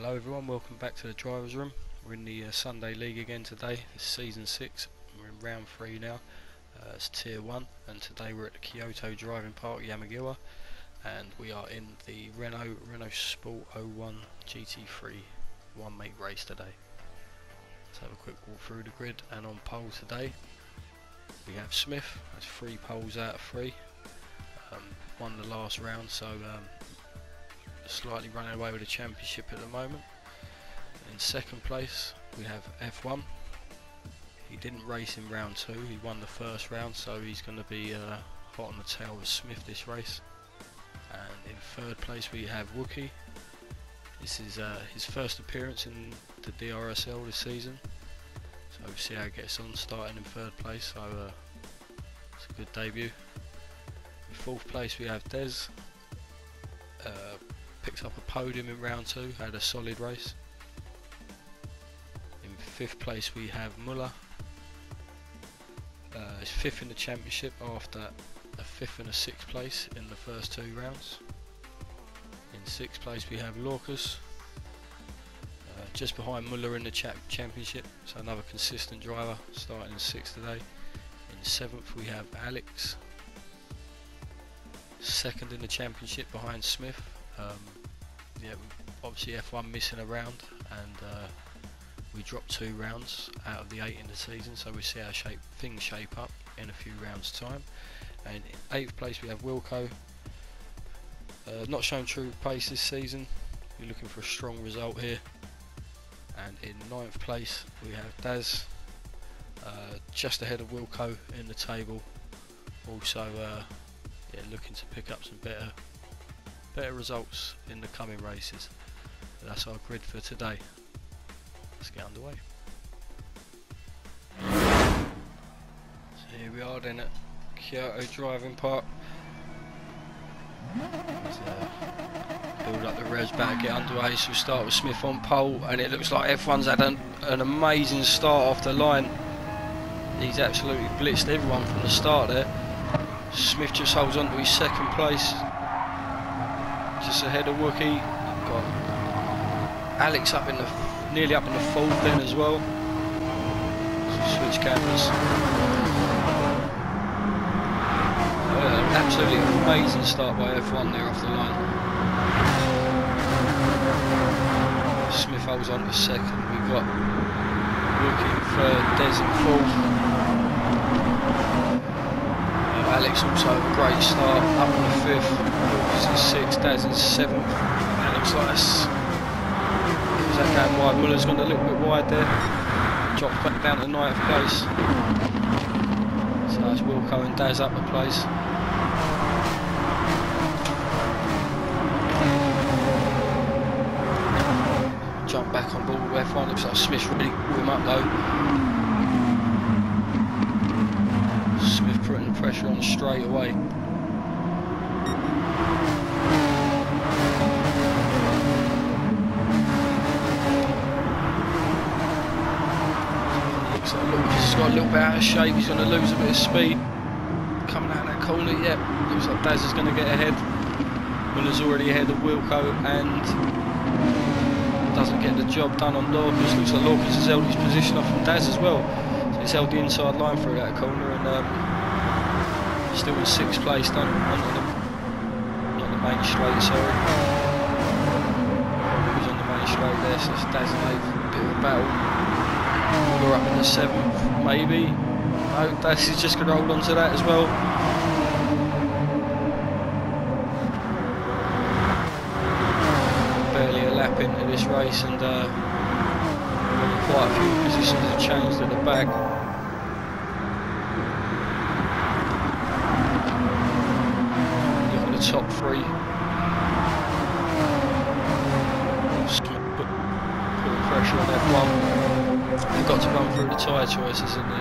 Hello everyone, welcome back to the driver's room. We're in the Sunday League again today. It's season 6, we're in round 3 now. It's tier 1 and today we're at the Kyoto Driving Park, Yamagiwa, and we are in the Renault Sport 01 GT3 one meet race today. Let's have a quick walk through the grid. And on pole today we have Smith. That's 3 poles out of 3. Won the last round, so slightly running away with the championship at the moment. In second place we have F1. He didn't race in round 2, he won the first round, so he's going to be hot on the tail with Smith this race. And in third place we have Wookie. This is his first appearance in the Drsl this season, so we'll see how he gets on starting in third place, so it's a good debut. In fourth place we have Drs. Picked up a podium in round 2, had a solid race. In fifth place we have Muller. He's 5th in the championship after a 5th and a 6th place in the first 2 rounds. In 6th place we have Lorcas, just behind Muller in the championship, so another consistent driver starting in 6th today. In 7th we have Alex, 2nd in the championship behind Smith. Yeah, obviously F1 missing a round, and we dropped 2 rounds out of the 8 in the season, so we see how things shape up in a few rounds time. And in 8th place we have Wilco, not shown true pace this season, we're looking for a strong result here. And in 9th place we have Daz, just ahead of Wilco in the table, also yeah, looking to pick up some better results in the coming races. But that's our grid for today. Let's get underway. So here we are then at Kyoto Driving Park. Let's, build up the revs back, get underway. So we'll start with Smith on pole, and it looks like F1's had an amazing start off the line. He's absolutely blitzed everyone from the start there. Smith just holds on to his 2nd place, just ahead of Wookie. Got Alex up in the nearly up in the 4th then as well. So switch cameras. Absolutely amazing start by F1 there off the line. Smith holds on to 2nd. We've got Wookie in 3rd, Des in 4th. Alex also a great start, up in the 5th, Lucas in 6th, Daz in 7th. And it looks like that's that going wide. Muller's gone a little bit wide there, dropped back down to 9th place. So that's Wilco and Daz up the place. Jump back on board with F1, looks like Smith's really caught him up though. Smith putting the pressure on straight away. Looks like Lucas has got a little bit out of shape, he's going to lose a bit of speed. Coming out of that corner, yep, looks like Daz is going to get ahead. Muller's already ahead of Wilco and doesn't get the job done on Lorcas. Looks like Lorcas has held his position off from Daz as well. He's held the inside line through that corner and still in 6th place, not the main straight, sorry. He's on the main straight there, so it's Daz and 8th, a bit of a battle. We're up in the 7th, maybe. No, Daz is just going to hold on to that as well. Barely a lap into this race, and quite a few positions have changed at the back. Look at the top 3. Putting pressure on F1. They've got to run through the tyre choices in the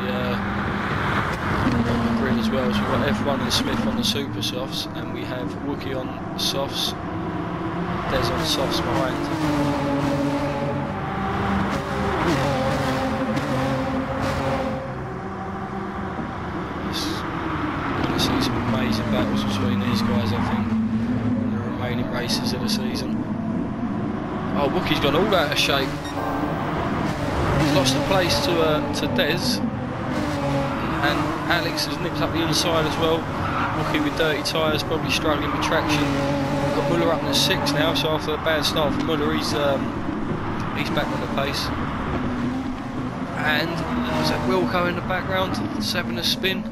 grid as well. So we've got F1 and Smith on the super softs, and we have Wookie on softs, Des on softs behind. See some amazing battles between these guys, I think, in the remaining races of the season. Oh, Wookie's gone all out of shape. He's lost the place to Des. And Alex has nipped up the inside as well. Wookie with dirty tyres, probably struggling with traction. We've got Muller up in the 6 now, so after a bad start for Muller, he's back on the pace. And there's that Wilco in the background, 7 a spin.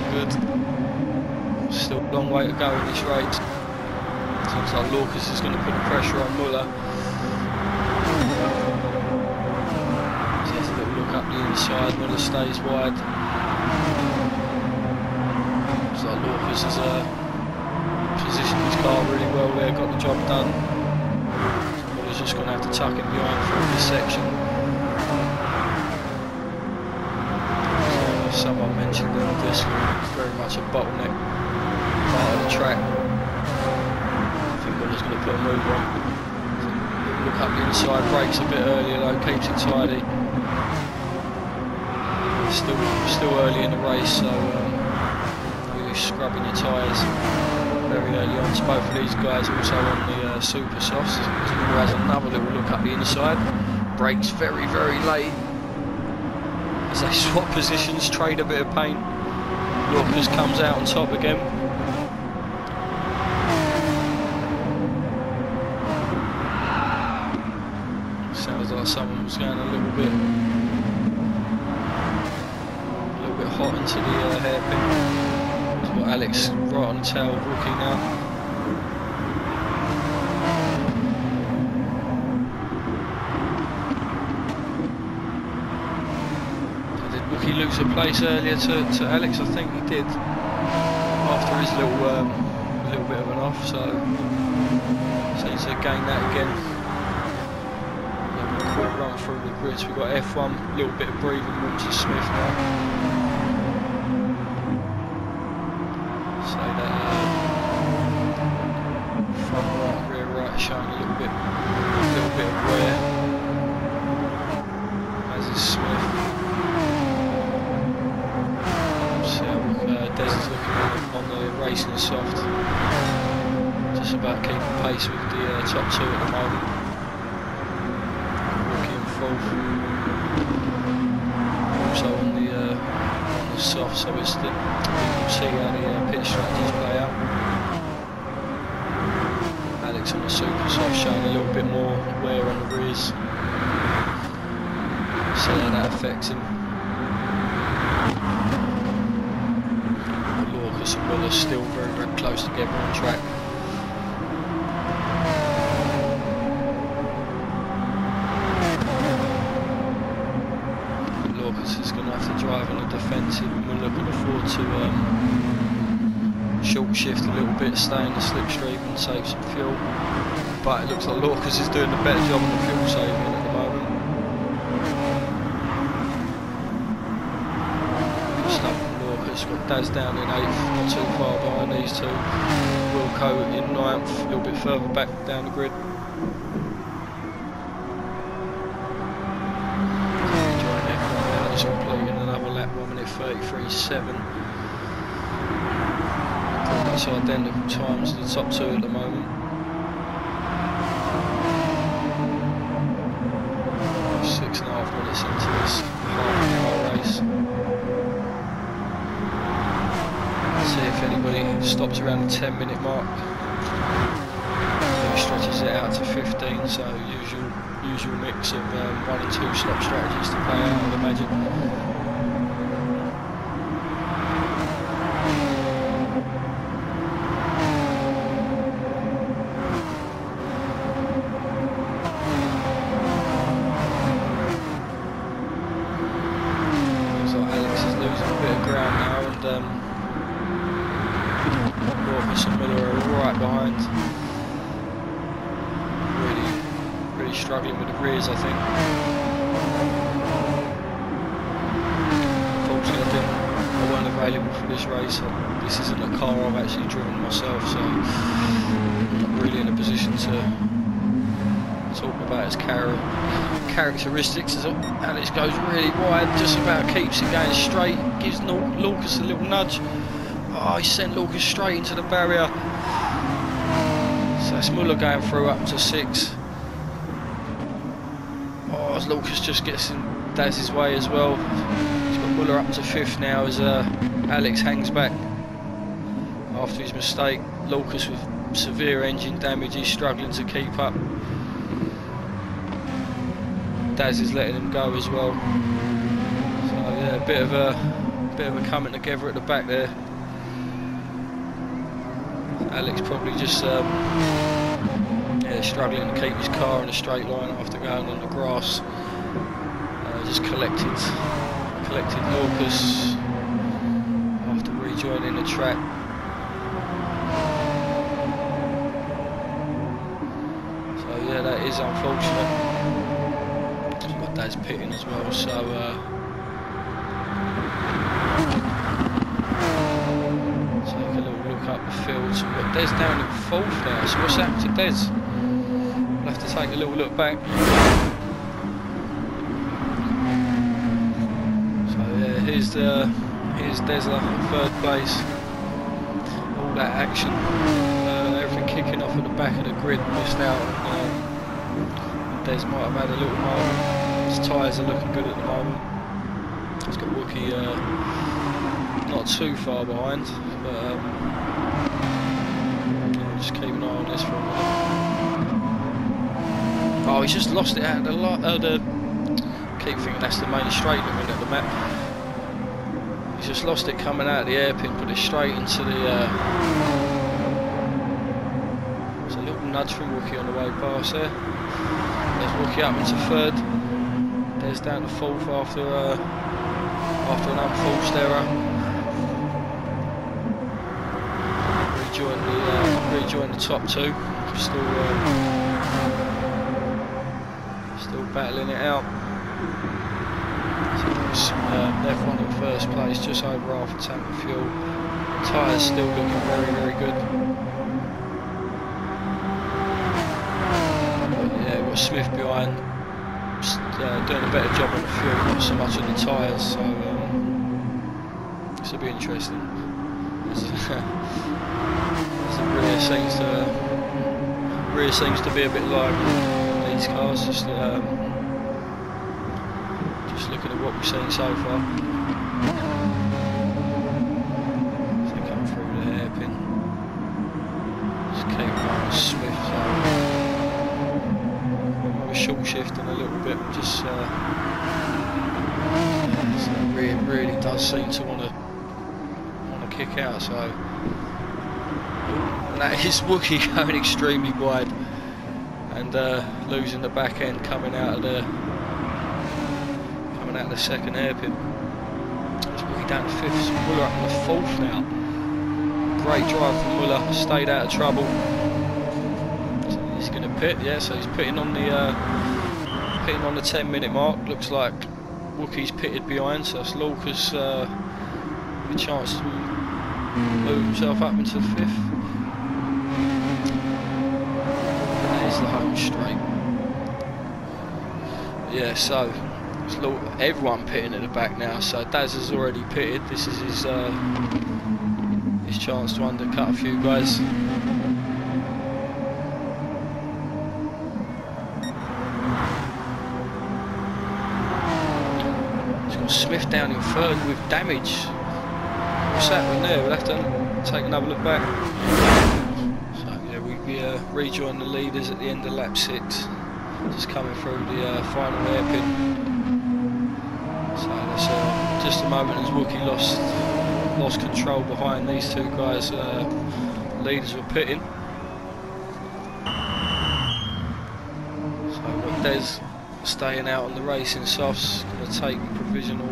Good. Still a long way to go in this race. Looks like Lorcas is going to put the pressure on Muller. Just a little look up the inside, Muller stays wide. Looks like Lorcas has positioned his car really well there, got the job done. So Muller's just going to have to tuck it behind through this section. So, someone mentioned that this is very much a bottleneck part of the track. Muller's going to put a move on. Look up the inside, brakes a bit earlier though, keeps it tidy. Still early in the race, so no use scrubbing your tyres very early on. So both of these guys also on the super softs. Miller has another little look up the inside. Brakes very late as they swap positions, trade a bit of paint. Lorcas comes out on top again. Sounds like someone was going a little bit hot into the hairpin. We've got Alex right on the tail of Wookie now. Did Wookie lose a place earlier to Alex? I think he did. After his little bit of an off, so seems to gain that again. Quick run through the grids. We've got F1, a little bit of breathing room to Smith now. So that front right, rear right showing a little bit of wear. As is Smith. See how Des is looking on the racing soft. Just about keeping pace with the top two at the moment. Also on the soft, so it's you can see how the pit strategies play out. Alex on the super soft showing a little bit more wear on the rears, so that affects him. Lorcas and Muller still very close together on track. Is going to have to drive on the defensive. Muller can afford to short shift a little bit, stay in the slipstream and save some fuel. But it looks like Lorcas is doing a better job on the fuel saving at the moment. Lorcas got Daz down in 8th, not too far behind these two. Wilco in 9th, a little bit further back down the grid. Completing another lap, 1:33.7. Pretty much identical times to the top two at the moment. 6.5 minutes into this half-hour race. Let's see if anybody stops around the 10-minute mark. He stretches it out to 15, so usual mix of 1 and 2 stop strategies to play out, I'd imagine. Looks like Alex is losing a bit of ground now, and Lorcas and Muller are right behind. Really struggling with the rears, I think. Unfortunately, I weren't available for this race. This isn't a car I've actually driven myself, so I'm not really in a position to talk about its characteristics. As Alex goes really wide, just about keeps it going straight, gives Lorcas a little nudge. Oh, he sent Lorcas straight into the barrier. So that's Muller going through up to 6. Oh, as Lucas just gets in Daz's way as well. He's got Muller up to 5th now as Alex hangs back after his mistake. Lucas with severe engine damage, he's struggling to keep up. Daz is letting him go as well. So yeah, a bit of a coming together at the back there. Alex probably just yeah, struggling to keep his car in a straight line after going on the grass. Just collected Lucas after rejoining the track. So yeah, that is unfortunate. But Dad's pitting as well, so take a little look up the field. So we've got Des down in 4th now, so what's happened to Des? We'll have to take a little look back. So yeah, here's Drsl in 3rd place. All that action, everything kicking off at the back of the grid, missed out. Des might have had a little moment. His tyres are looking good at the moment. He's got Wookie not too far behind, but yeah, just keep an eye on this for a minute. Oh, he's just lost it out of the keep thinking that's the main straight looking at the map. He's just lost it coming out of the hairpin, put it straight into the it's a little nudge from Wookie on the way past there. There's Wookie up into 3rd. There's down to 4th after an unforced error. Rejoin the top 2. Still battling it out. So F1 in 1st place, just over half a tank of fuel. Tyres still looking very, very good. But yeah, we've got Smith behind, doing a better job on the fuel, not so much on the tyres. So this will be interesting. The rear seems to be a bit lively in these cars. Just looking at what we've seen so far. So come through the hairpin. Just keep on Swift. Maybe short shifting a little bit. Just so really does seem to want to kick out. So. And that is Wookie going extremely wide and losing the back end coming out of the 2nd hairpin. It's Wookie down to 5th, so Muller up to 4th now. Great drive from Muller, stayed out of trouble. So he's going to pit, yeah. So he's pitting on the 10-minute mark. Looks like Wookie's pitted behind, so that's Lucas with a chance to move himself up into 5th. The home straight. Yeah, so it's everyone pitting at the back now. So Daz has already pitted. This is his chance to undercut a few guys. He's got Smith down in 3rd with damage. What's happening there? We'll have to take another look back. We rejoin the leaders at the end of lap 6, just coming through the final hairpin. So that's just a moment as Wookie lost control behind these 2 guys. Leaders were pitting. So we've got Des staying out on the racing softs, going to take the provisional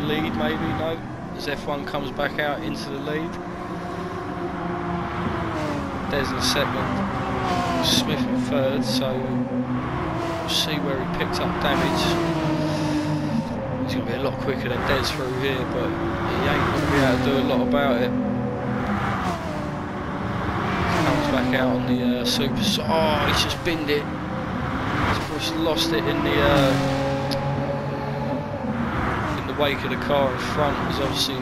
lead, maybe, no, as F1 comes back out into the lead. Des in 2nd, Smith in 3rd, so we'll see where he picked up damage. He's going to be a lot quicker than Des through here, but he ain't going to be able to do a lot about it. He comes back out on the super. Oh, he's just binned it. He's just lost it in the wake of the car in front. It was obviously.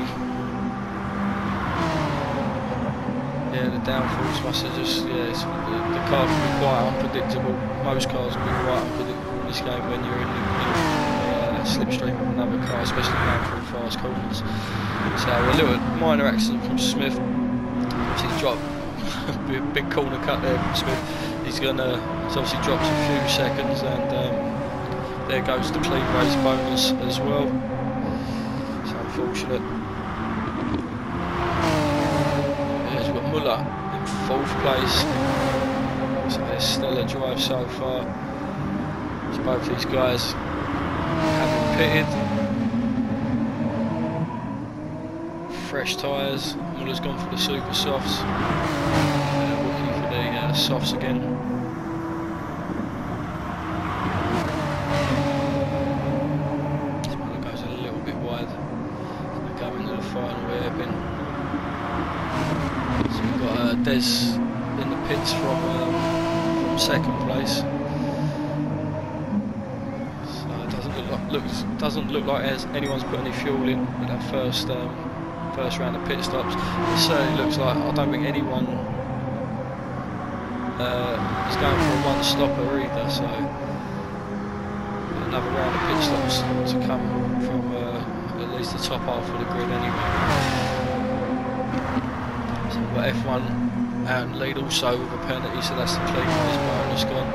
Yeah, the downforce must have just, yeah, the car can be quite unpredictable. Most cars can be quite unpredictable in this game when you're in the slipstream of another car, especially going through fast corners. So a little minor accident from Smith. He's dropped a big corner cut there from Smith. He's obviously dropped a few seconds, and there goes the clean race bonus as well. It's unfortunate. Muller in 4th place, so a stellar drive so far. So both these guys have been pitted. Fresh tyres. Muller's gone for the super softs. Looking for the softs again. This Muller goes a little bit wide. So they go into the final hairpin. So we've got Des in the pits from 2nd place. So it doesn't look like anyone's put any fuel in that first round of pit stops. It certainly looks like I don't think anyone is going for a one-stopper either. So another round of pit stops to come from at least the top half of the grid anyway. So we've got F1 out in lead also with a penalty, so that's the clean race bonus gone.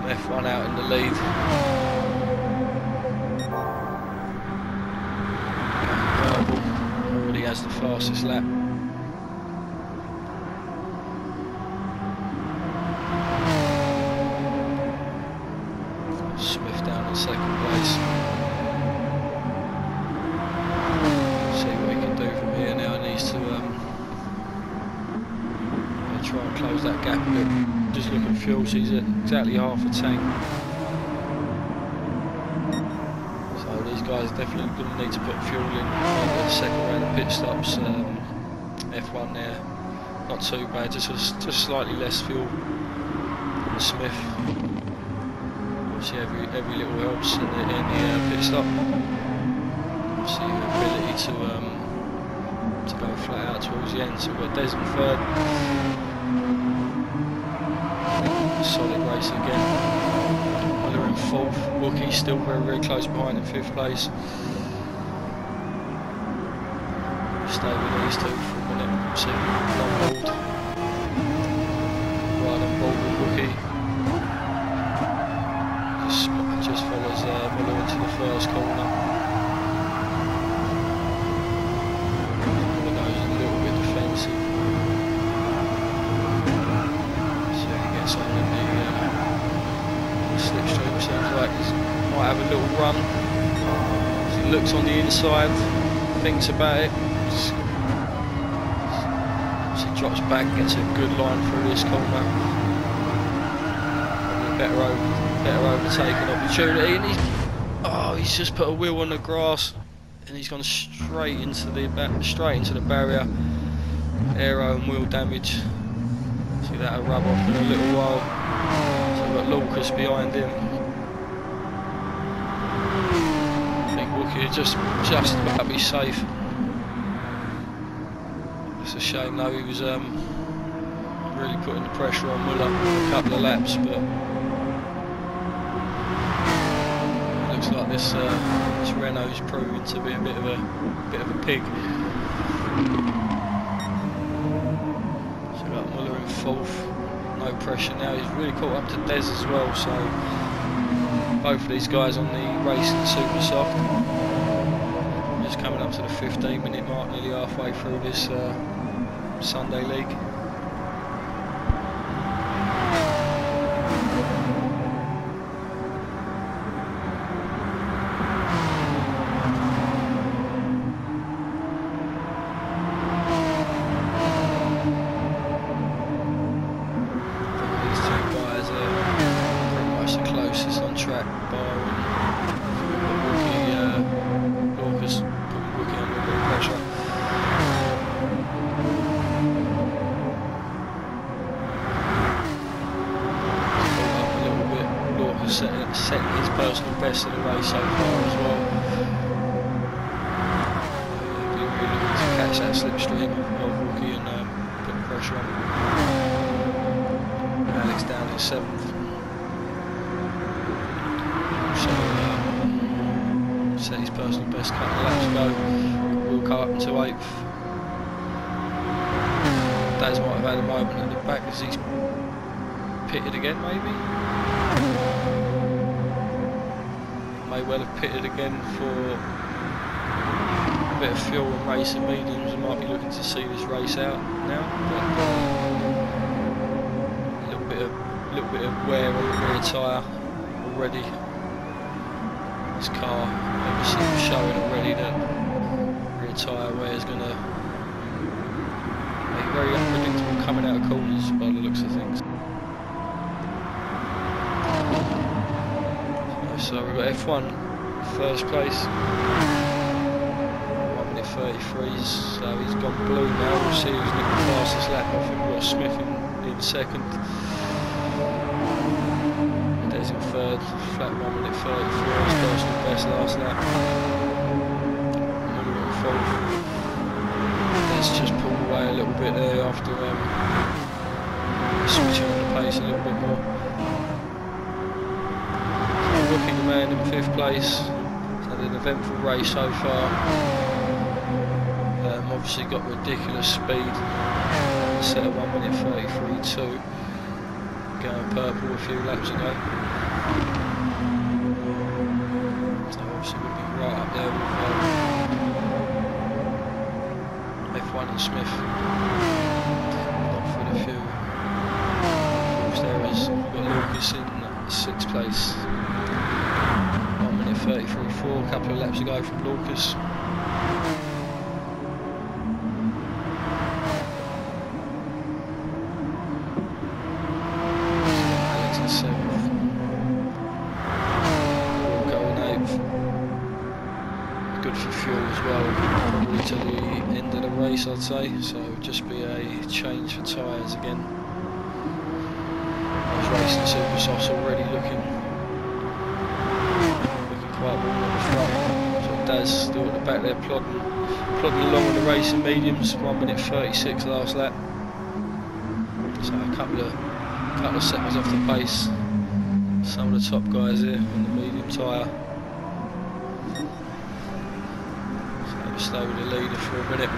F1 out in the lead. Purple already has the fastest lap. Smith down in 2nd place. See what he can do from here now. He needs to try and close that gap a bit. Just look at fuel, so he's at exactly half a tank. So these guys are definitely going to need to put fuel in the 2nd round of pit stops. F1 there, not too bad, just slightly less fuel than Smith. Obviously every little helps in the pit stop. Obviously the ability to go flat out towards the end. So we've got Des in 3rd. Solid race again. Muller in 4th. Wookie's still very close behind in 5th place. Stay with these two for a minute. See long hold. Right on board with Wookie. Just follows Muller into the 1st corner. Muller goes a little bit defensive. Slipstream seems like he might have a little run. As he looks on the inside, thinks about it. As he drops back, gets a good line through this corner. Better overtaking opportunity, and he's just put a wheel on the grass, and he's gone straight into the barrier. Aero and wheel damage. See that'll rub off in a little while. Got Lucas behind him. I think Wookie just about to be safe. It's a shame though, he was really putting the pressure on Muller for a couple of laps, but it looks like this Renault's proving to be a bit of a pig. So we've got Muller in 4th. No pressure now, he's really caught up to Des as well, so both of these guys on the racing super soft. Just coming up to the 15-minute mark, nearly halfway through this Sunday league. Setting his personal best of the race so far as well. Really looking to catch chase that slipstream of Rookie and put the pressure on. Alex down in 7th. So set his personal best couple of laps ago. We'll go up into 8th. Daz might have had a moment at the back as he's pitted again, maybe? May well have pitted again for a bit of fuel and racing mediums. I might be looking to see this race out now, but a little bit of wear on the rear tyre already. This car obviously showing already that rear tyre wear is going to make it very unpredictable coming out of corners by the looks of things. So we've got F1 first place, 1 minute 33s, so he's gone blue now. We'll see who's nicked the fastest lap. I think we've got Smith in 2nd. Des in 3rd, flat 1 minute 34, his personal best last lap. Miller in 4th. Des just pulled away a little bit there after switching on the pace a little bit more. Rookie the man in 5th place. Had an eventful race so far. Obviously got ridiculous speed. Set at 1 minute 33.2. Going purple a few laps ago. So obviously we'll be right up there with F1 and Smith. Not for the few false errors. We've got Lucas in 6th place. 33.4, a couple of laps ago from Lucas. Alex in 7th. Walker in 8th. Good for fuel as well, probably to the end of the race I'd say, so just be a change for tyres again. I was racing Super Sauce already looking quite warm on the front, so Daz still at the back there plodding along with the racing mediums. 1 minute 36 last lap, so a couple of seconds off the pace. Some of the top guys here on the medium tyre, so we'll stay with the leader for a minute.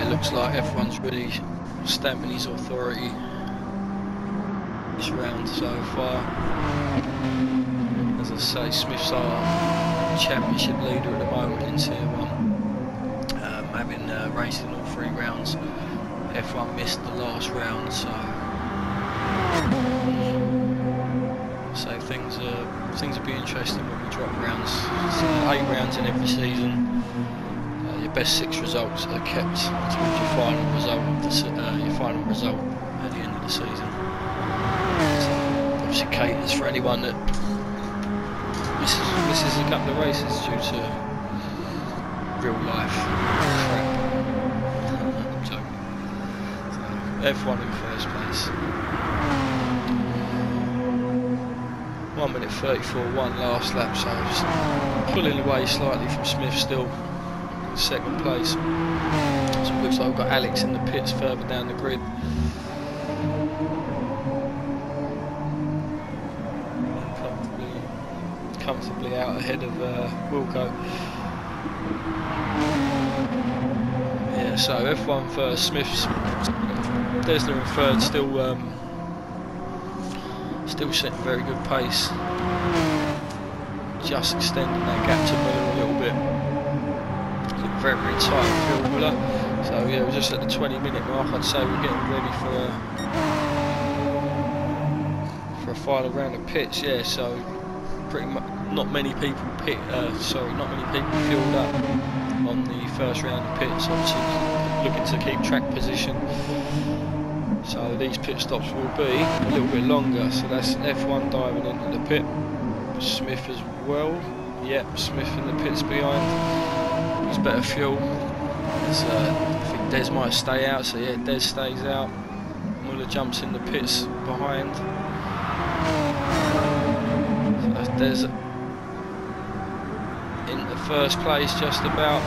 Looks like F1's really stamping his authority this round so far. As I say, Smith's our championship leader at the moment in Tier 1. Having raced in all 3 rounds, F1 missed the last round, so things will be interesting when we drop rounds. So 8 rounds in every season. Best 6 results are kept towards your final result at the end of the season. So obviously caters for anyone that misses a couple of races due to real life crap. I'm joking. So F1 in 1st place. 1 minute 34.1 last lap, so just pulling away slightly from Smith still. 2nd place. So it looks like we've got Alex in the pits further down the grid. Comfortably out ahead of Wilco. Yeah, so F1 first, Smith's Drsl in 3rd, still setting very good pace. Just extending that gap to Miller a little bit. Very, very tight field, Miller. So yeah, we're just at the 20-minute mark. I'd say we're getting ready for a final round of pits. Yeah, so pretty much not many people not many people fueled up on the first round of pits. Obviously looking to keep track position. So these pit stops will be a little bit longer. So that's F1 diving into the pit. Smith as well. Yep, Smith in the pits behind. He's better fuel. I think Des might stay out, so yeah, Des stays out. Muller jumps in the pits behind. So that's Des in the first place, just about.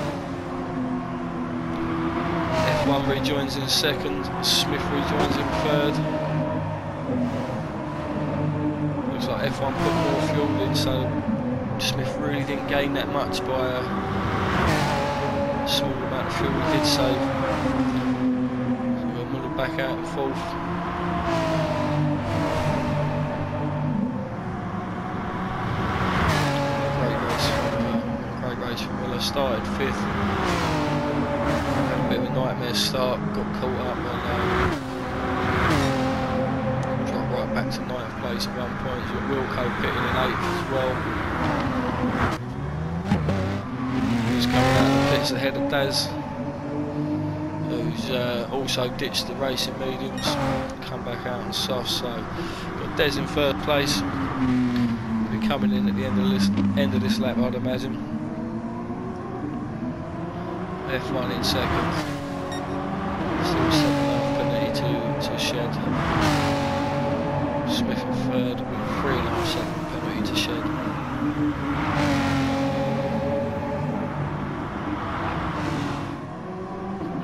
F1 rejoins in second. Smith rejoins in third. Looks like F1 put more fuel in, so Smith really didn't gain that much by a small amount of fuel he did save. So we'll Muller back out in fourth. Great race from Muller. Started fifth. Had a bit of a nightmare start. Got caught up and dropped right back to 9th place at one point. You've got Wilco pitting in 8th as well. He's coming out of the pits ahead of Daz, who's also ditched the racing mediums, come back out on soft. So got Dez in third place. He'll be coming in at the end of this lap, I'd imagine. F1 in second. Still 7.5 penalty to shed. Smith in third with 3.5 second penalty to shed.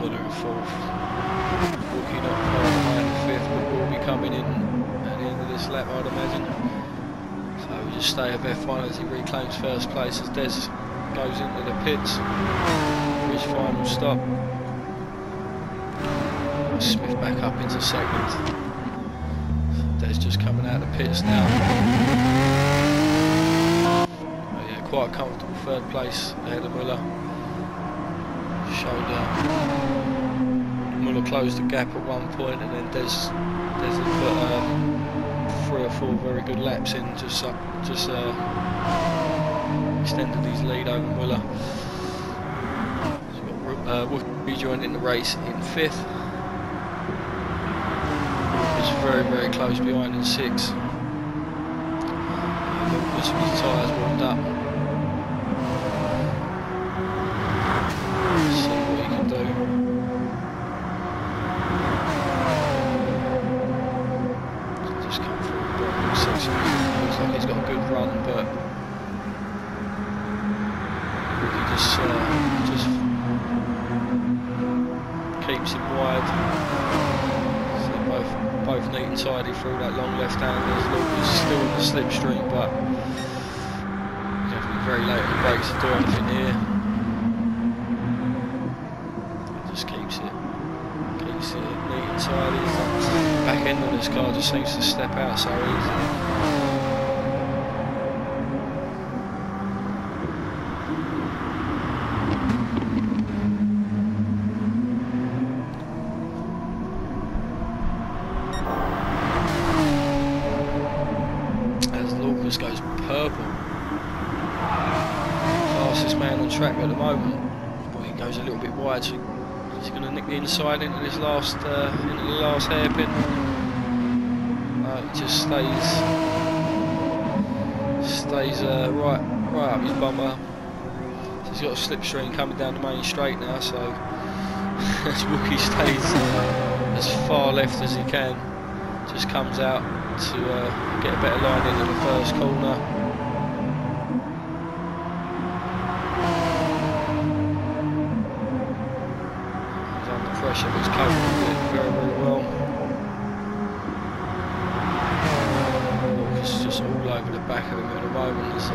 Muller in fourth. Walking up far behind in fifth, but will be coming in at the end of this lap, I'd imagine. So we just stay with F1 as he reclaims first place as Des goes into the pits for his final stop. Smith back up into second. Des just coming out of the pits now. Oh yeah, quite a comfortable third place ahead of Muller. Showed Muller closed the gap at one point, and then Des had put 3 or 4 very good laps in, just extended his lead over Muller. So we've got Wood rejoining the race in 5th. It's very, very close behind in 6th. Lucas with his tyres warmed up. See what he can do. Just come through the broken section. Looks like he's got a good run, but he just keeps him wide. So both neat and tidy through that long left-handers. Lucas is still in the slipstream, but you have to be very late on the brakes to do anything here. Just keeps it neat and tidy. The back end of this car just seems to step out so easily. As Lucas goes purple, fastest man on track at the moment, but he goes a little bit wide, so he's going to nick the inside into this last hairpin. He just stays right up his bumper. So he's got a slipstream coming down the main straight now, so as Wookie stays as far left as he can, just comes out to get a better line into the first corner. Pressure, but he's coping with it very, very well. It's just all over the back of him at the moment. There's a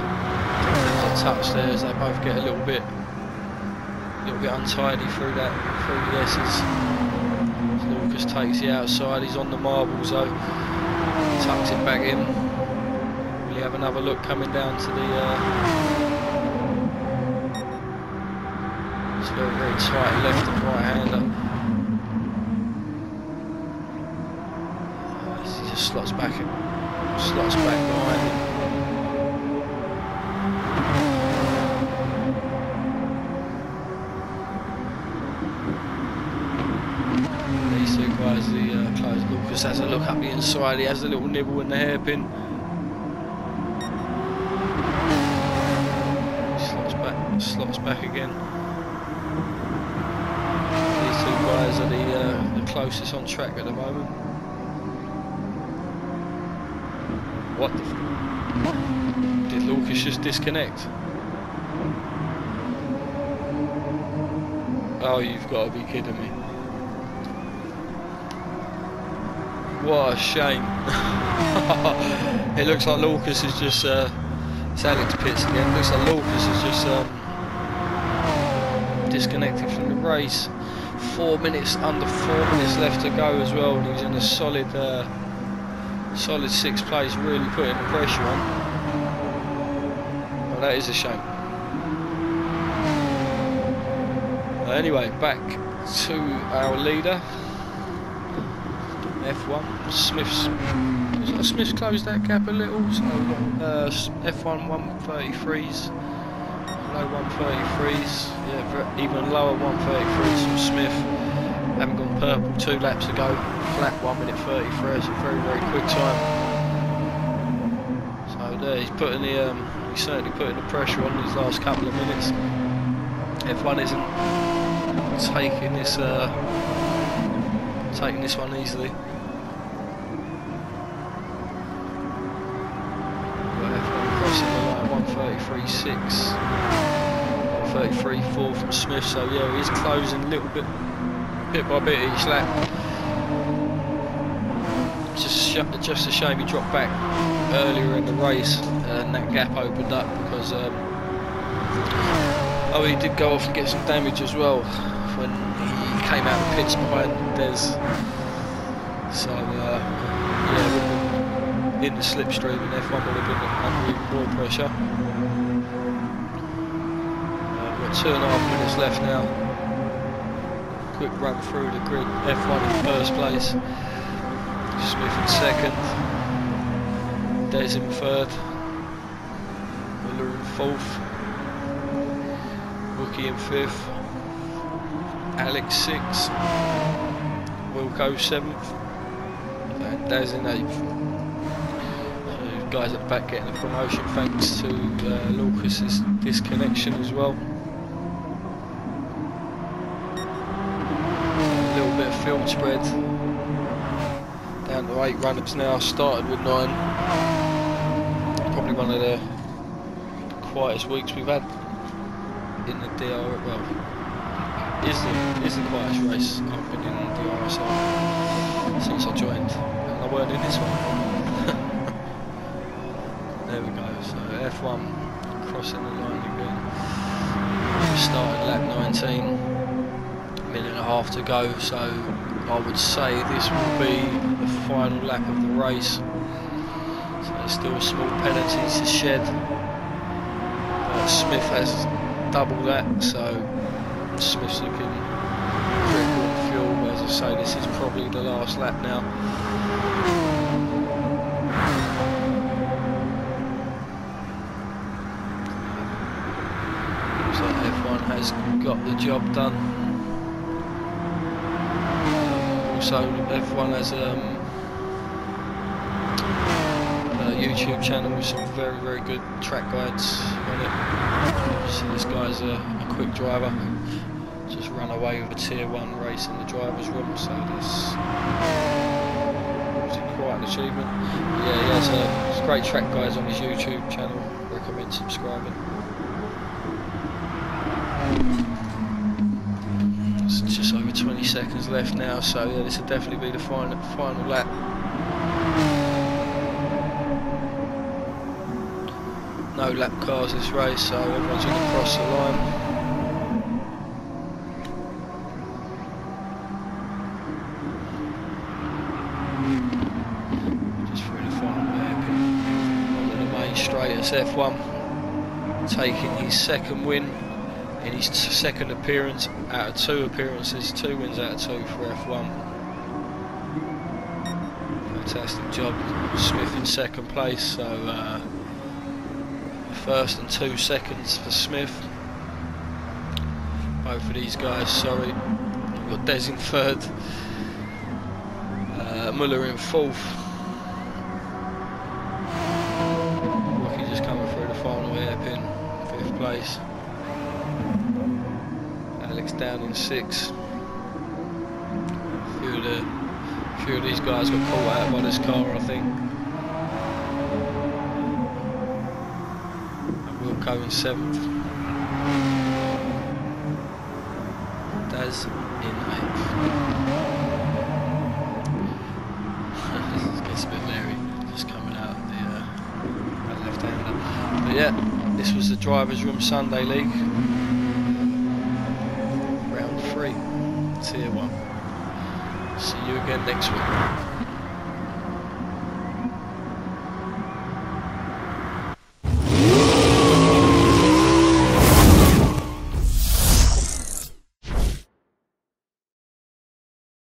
touch there as they both get a little bit untidy through the S's. So Lucas takes the outside. He's on the marbles though. Tucks it back in. Will he have another look coming down to the It's very, very tight left and right hander. He just slots back behind him. These two guys, the close. Lucas has a look up the inside. He has a little nibble in the hairpin. Slots back again. These two guys are the closest on track at the moment. What the f... Did Lucas just disconnect? Oh, you've got to be kidding me. What a shame. It looks like Lucas is just... it's Alex Pitts again. Looks like Lucas is just... disconnected from the race. 4 minutes, under 4 minutes left to go as well, and he's in a solid solid 6th place, really putting the pressure on. Well, that is a shame. Anyway, back to our leader, F1. Smith's closed that gap a little, so F1 133s. Low 133s, yeah, even lower 133s from Smith. Haven't gone purple 2 laps ago. Flat 1 minute 33. It's a very, very quick time. So there, he's putting the he's certainly putting the pressure on these last couple of minutes. F1 isn't taking this one easily. F1 crossing the line 133.6. 33.4 from Smith, so yeah, he's closing a little bit by bit each lap. Just a shame he dropped back earlier in the race and that gap opened up because oh, he did go off and get some damage as well when he came out of the pits behind Des. So yeah, would have been in the slipstream and F1 would have been under even more pressure. 2.5 minutes left now. Quick run through the grid. F1 in first place. Smith in second. Des in third. Miller in fourth. Wookie in fifth. Alex sixth. Wilco seventh. And Des in eighth. So guys at the back getting the promotion thanks to Lucas's disconnection as well. Field spread down to 8 run-ups now, started with 9. Probably one of the quietest weeks we've had in the DR. Well, is the quietest race I've been in the DRSL since I joined, and I weren't in this one. There we go, so F1 crossing the line again. Started lap 19. Minute and a half to go, so I would say this will be the final lap of the race. So there's still small penalties to shed. Smith has double that, so Smith's looking critical on fuel. But as I say, this is probably the last lap now. Looks like F1 has got the job done. So F1 has a YouTube channel with some very, very good track guides on it. So this guy's a quick driver, just run away with a tier 1 race in the driver's room, so that's quite an achievement. Yeah, he has great track guides on his YouTube channel, recommend subscribing. Just over 20 seconds left now, so yeah, this will definitely be the final lap. No lap cars this race, so everyone's going to cross the line. Just through the final hairpin onto the main straight. It's F1 taking his second win in his second appearance out of 2 appearances, 2 wins out of 2 for F1. Fantastic job. Smith in second place, so first and 2 seconds for Smith. Both of these guys, sorry. We've got Des in third, Muller in fourth. Rocky just coming through the final hairpin, 5th place. Alex down in 6th. A few of these guys got caught out by this car, I think. And Wilco in 7th. Daz in 8th. This gets a bit leery, just coming out of the left-hander. But yeah, this was the Drivers' Room Sunday League. Round 3, Tier 1. See you again next week.